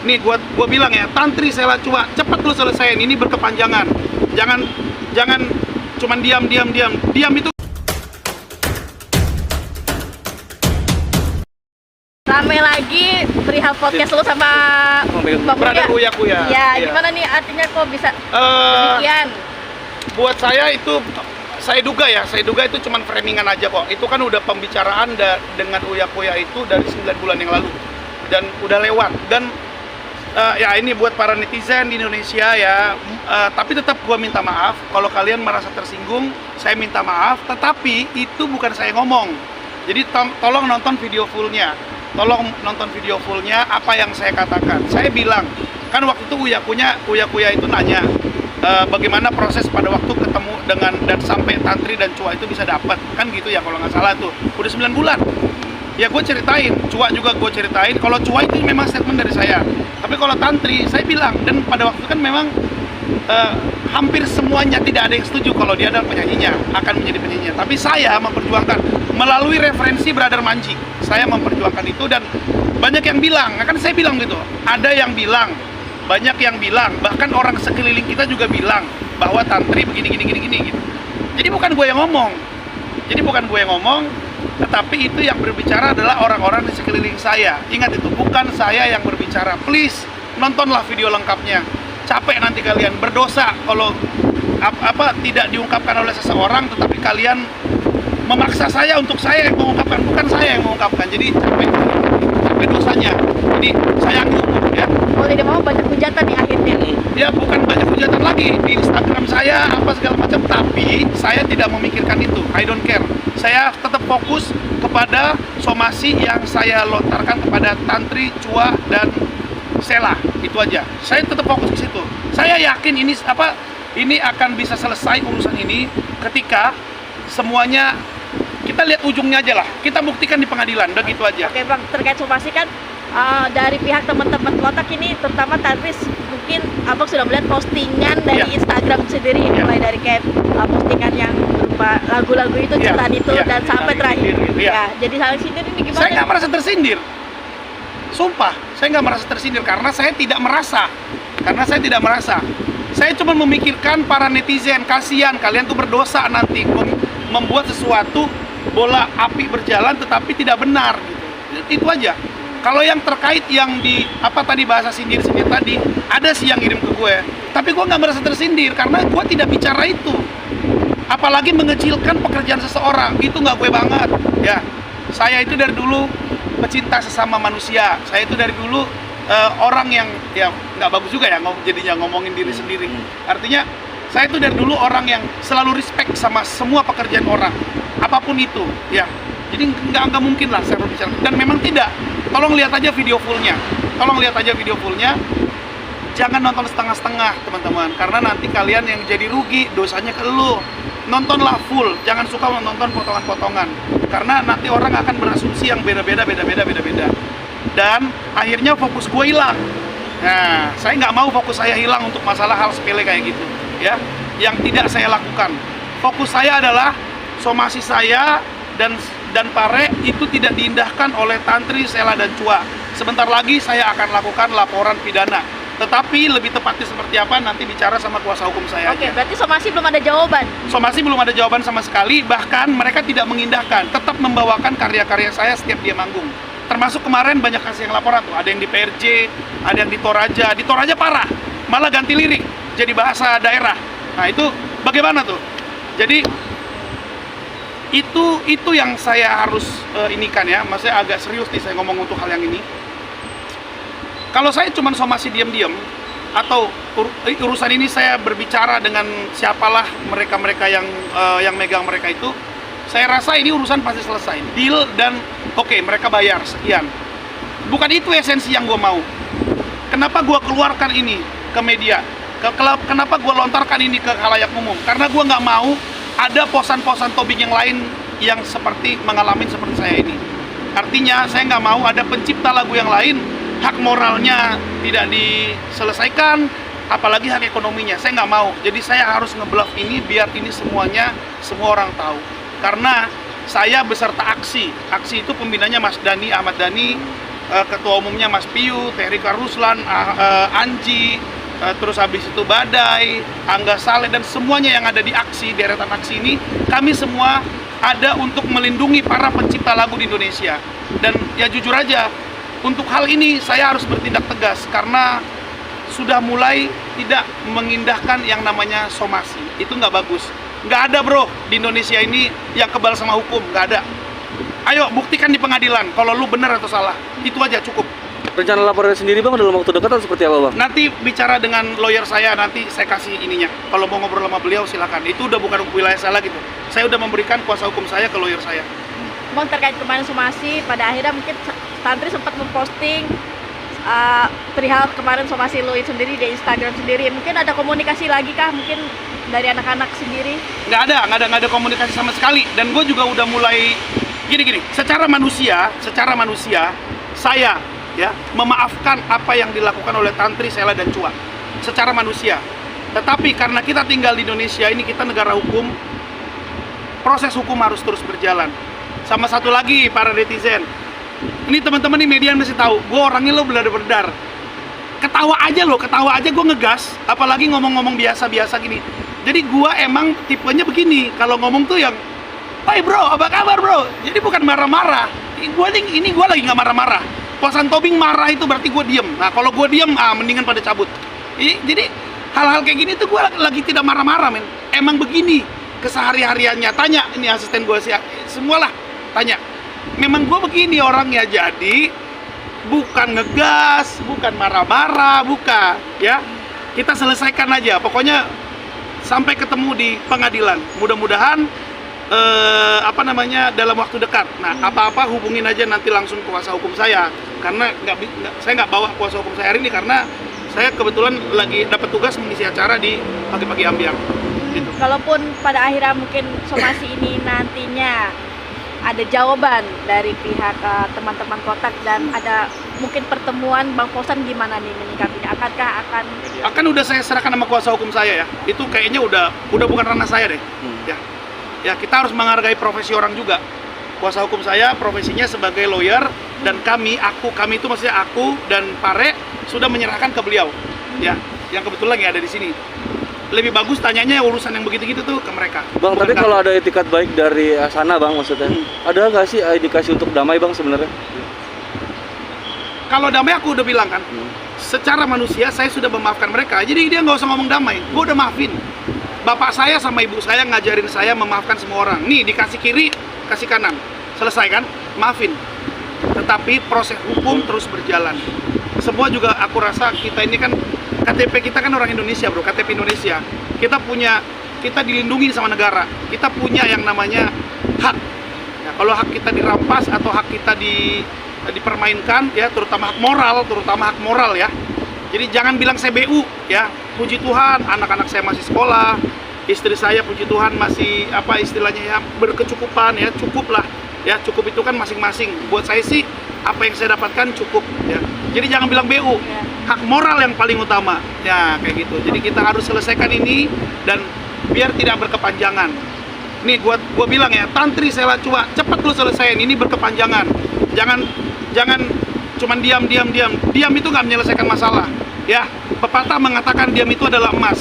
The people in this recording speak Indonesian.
nih gua bilang ya, Tantri Sela Cua, cepat lu selesaiin, ini berkepanjangan. Jangan cuman diam itu. Rame lagi perihal podcast lu sama Bang Brother Uya Kuya. Ya, gimana nih artinya kok bisa demikian? Buat saya itu, saya duga itu cuman framingan aja kok. Itu kan udah pembicaraan dengan Uya Kuya itu dari 9 bulan yang lalu dan udah lewat. Dan ya ini buat para netizen di Indonesia ya, tapi tetap gua minta maaf kalau kalian merasa tersinggung. Saya minta maaf, tetapi itu bukan saya ngomong. Jadi tolong nonton video fullnya. Apa yang saya katakan. Saya bilang, kan waktu itu Uya Kuya itu nanya bagaimana proses pada waktu ketemu dengan dan sampai Tantri dan Cua itu bisa dapat, kan gitu ya kalau nggak salah tuh. Udah 9 bulan. Ya gue ceritain, Cua juga gue ceritain. Kalau Cua itu memang statement dari saya. Tapi kalau Tantri, saya bilang, dan pada waktu itu kan memang hampir semuanya tidak ada yang setuju kalau dia adalah penyanyinya, akan menjadi penyanyinya. Tapi saya memperjuangkan melalui referensi Brother Manji. Saya memperjuangkan itu dan banyak yang bilang, kan saya bilang gitu, ada yang bilang, banyak yang bilang, bahkan orang sekeliling kita juga bilang bahwa Tantri begini gitu. Jadi bukan gue yang ngomong, tetapi itu yang berbicara adalah orang-orang di sekeliling saya. Ingat itu, bukan saya yang berbicara. Please, nontonlah video lengkapnya. Capek nanti kalian, berdosa kalau tidak diungkapkan oleh seseorang, tetapi kalian memaksa saya untuk saya yang mengungkapkan, bukan saya yang mengungkapkan. Jadi capek dosanya. Jadi sayang ya. Kalau tidak mau banyak hujatan nih akhirnya. Ya bukan banyak hujatan lagi di Instagram saya apa segala macam, tapi saya tidak memikirkan itu. I don't care. Saya tetap fokus kepada somasi yang saya lontarkan kepada Tantri, Cua dan Sela, itu aja. Saya tetap fokus ke situ. Saya yakin ini akan bisa selesai urusan ini ketika semuanya kita lihat ujungnya aja lah. Kita buktikan di pengadilan, udah gitu aja. Oke Bang, terkait somasi kan dari pihak teman-teman Kotak ini, terutama Tantri, mungkin Abang sudah melihat postingan dari Instagram sendiri, mulai dari kayak postingan yang berupa lagu-lagu itu, ceritaan itu, dan sampai terakhir. Ya, jadi saling sindir ini gimana? Saya nggak merasa tersindir. Sumpah, saya nggak merasa tersindir karena saya tidak merasa. Saya cuma memikirkan para netizen, kasihan kalian tuh berdosa nanti membuat sesuatu bola api berjalan tetapi tidak benar gitu. Itu aja. Kalau yang terkait yang di bahasa sindir-sindir tadi, ada sih yang ngirim ke gue. Tapi gue nggak merasa tersindir karena gue tidak bicara itu. Apalagi mengecilkan pekerjaan seseorang, itu nggak gue banget. Ya, saya itu dari dulu pecinta sesama manusia. Saya itu dari dulu orang yang ya nggak bagus juga ya jadinya ngomongin diri sendiri. Artinya saya itu dari dulu orang yang selalu respect sama semua pekerjaan orang, apapun itu ya. Jadi nggak mungkin lah saya berbicara. Dan memang tidak. Tolong lihat aja video fullnya. Jangan nonton setengah-setengah teman-teman, karena nanti kalian yang jadi rugi, dosanya ke lu. Nontonlah full, jangan suka menonton potongan-potongan, karena nanti orang akan berasumsi yang beda-beda. Dan akhirnya fokus gue hilang. Nah, saya nggak mau fokus saya hilang untuk masalah hal sepele kayak gitu ya, yang tidak saya lakukan. Fokus saya adalah somasi saya dan Pare itu tidak diindahkan oleh Tantri, Sela dan Cua. Sebentar lagi saya akan lakukan laporan pidana. Tetapi lebih tepatnya seperti apa nanti bicara sama kuasa hukum saya. Oke, berarti somasi belum ada jawaban. Somasi belum ada jawaban sama sekali, bahkan mereka tidak mengindahkan, tetap membawakan karya-karya saya setiap dia manggung. Termasuk kemarin banyak kasih yang laporan tuh, ada yang di PRJ, ada yang di Toraja. Di Toraja parah, malah ganti lirik jadi bahasa daerah. Nah itu bagaimana tuh? Jadi itu yang saya harus inikan ya, maksudnya agak serius nih saya ngomong untuk hal yang ini. Kalau saya cuma somasi diam-diam atau urusan ini saya berbicara dengan siapalah mereka yang megang mereka itu, saya rasa ini urusan pasti selesai, deal dan oke, mereka bayar sekian. Bukan itu esensi yang gue mau. Kenapa gue keluarkan ini ke media? Kenapa gue lontarkan ini ke khalayak umum? Karena gue nggak mau ada posan-posan tobing yang lain yang seperti mengalami seperti saya ini. Artinya saya nggak mau ada pencipta lagu yang lain hak moralnya tidak diselesaikan, apalagi hak ekonominya. Saya nggak mau. Jadi saya harus ngebluff ini biar ini semuanya semua orang tahu. Karena saya beserta aksi itu pembinanya Mas Dhani, Ahmad Dhani, ketua umumnya Mas Piu, Terika Ruslan, Anji, terus habis itu Badai, Angga Saleh, dan semuanya yang ada di aksi, deretan aksi ini, kami semua ada untuk melindungi para pencipta lagu di Indonesia. Dan ya jujur aja, untuk hal ini saya harus bertindak tegas karena sudah mulai tidak mengindahkan yang namanya somasi. Itu nggak bagus. Nggak ada bro, di Indonesia ini yang kebal sama hukum, nggak ada. Ayo buktikan di pengadilan kalau lu benar atau salah. Itu aja cukup. Rencana laporan sendiri bang dalam waktu dekat atau seperti apa bang? Nanti bicara dengan lawyer saya, nanti saya kasih ininya. Kalau mau ngobrol sama beliau silakan. Itu udah bukan wilayah saya lagi tuh. Saya udah memberikan kuasa hukum saya ke lawyer saya. Bang, terkait kemarin somasi, pada akhirnya mungkin Tantri sempat memposting perihal kemarin somasi lo sendiri di Instagram sendiri. Mungkin ada komunikasi lagi kah? Mungkin dari anak-anak sendiri? Nggak ada komunikasi sama sekali. Dan gue juga udah mulai gini. Secara manusia, saya ya memaafkan apa yang dilakukan oleh Tantri, Sela, dan Cua secara manusia. Tetapi karena kita tinggal di Indonesia ini, kita negara hukum, proses hukum harus terus berjalan. Sama satu lagi para netizen, ini teman-teman di media masih tahu, gue orangnya lo beladar-beladar. Ketawa aja gue ngegas, apalagi ngomong-ngomong biasa-biasa gini. Jadi gue emang tipenya begini, kalau ngomong tuh yang, "Hai bro, apa kabar bro?" Jadi bukan marah-marah. Ini gue lagi nggak marah-marah. Posan Tobing marah itu berarti gue diem. Nah kalau gue diem, mendingan pada cabut. Jadi hal-hal kayak gini tuh gue lagi tidak marah-marah men. Emang begini kesehari-hariannya. Tanya ini asisten gue sih, semualah tanya. Memang gue begini orangnya, jadi bukan ngegas, bukan marah-marah, bukan ya. Kita selesaikan aja. Pokoknya sampai ketemu di pengadilan. Mudah-mudahan dalam waktu dekat. Nah, apa-apa hubungin aja nanti langsung kuasa hukum saya, karena saya nggak bawa kuasa hukum saya hari ini karena saya kebetulan lagi dapat tugas mengisi acara di Pagi-Pagi Ambiang. Gitu. Kalaupun pada akhirnya mungkin somasi ini nantinya ada jawaban dari pihak teman-teman Kotak dan ada mungkin pertemuan, Bang Posan gimana nih menyikapinya? Akan udah saya serahkan sama kuasa hukum saya ya. Itu kayaknya udah bukan ranah saya deh. Ya kita harus menghargai profesi orang juga. Kuasa hukum saya profesinya sebagai lawyer, dan kami itu maksudnya aku dan Pare sudah menyerahkan ke beliau. Ya, yang kebetulan lagi ada di sini. Lebih bagus tanyanya urusan yang begitu-gitu tuh ke mereka. Bang, tapi kalau ada etikat baik dari sana bang maksudnya, ada nggak sih indikasi untuk damai bang sebenarnya? Kalau damai aku udah bilang kan, secara manusia saya sudah memaafkan mereka. Jadi dia nggak usah ngomong damai, gue udah maafin. Bapak saya sama ibu saya ngajarin saya memaafkan semua orang. Nih dikasih kiri, kasih kanan, selesai kan? Maafin. Tetapi proses hukum terus berjalan. Semua juga aku rasa kita ini kan KTP kita kan orang Indonesia bro, KTP Indonesia. Kita dilindungi sama negara. Kita punya yang namanya hak. Nah, kalau hak kita dirampas atau hak kita dipermainkan ya, terutama hak moral ya. Jadi jangan bilang saya BU ya. Puji Tuhan anak-anak saya masih sekolah, istri saya puji Tuhan masih istilahnya ya berkecukupan ya, cukup lah ya. Cukup itu kan masing-masing. Buat saya sih apa yang saya dapatkan cukup ya. Jadi jangan bilang BU, hak moral yang paling utama ya, kayak gitu. Jadi kita harus selesaikan ini dan biar tidak berkepanjangan. Nih gua bilang ya, Tantri, Sela, Cua, cepat lu selesaiin, ini berkepanjangan. Jangan cuman diam itu nggak menyelesaikan masalah ya. Pepatah mengatakan diam itu adalah emas.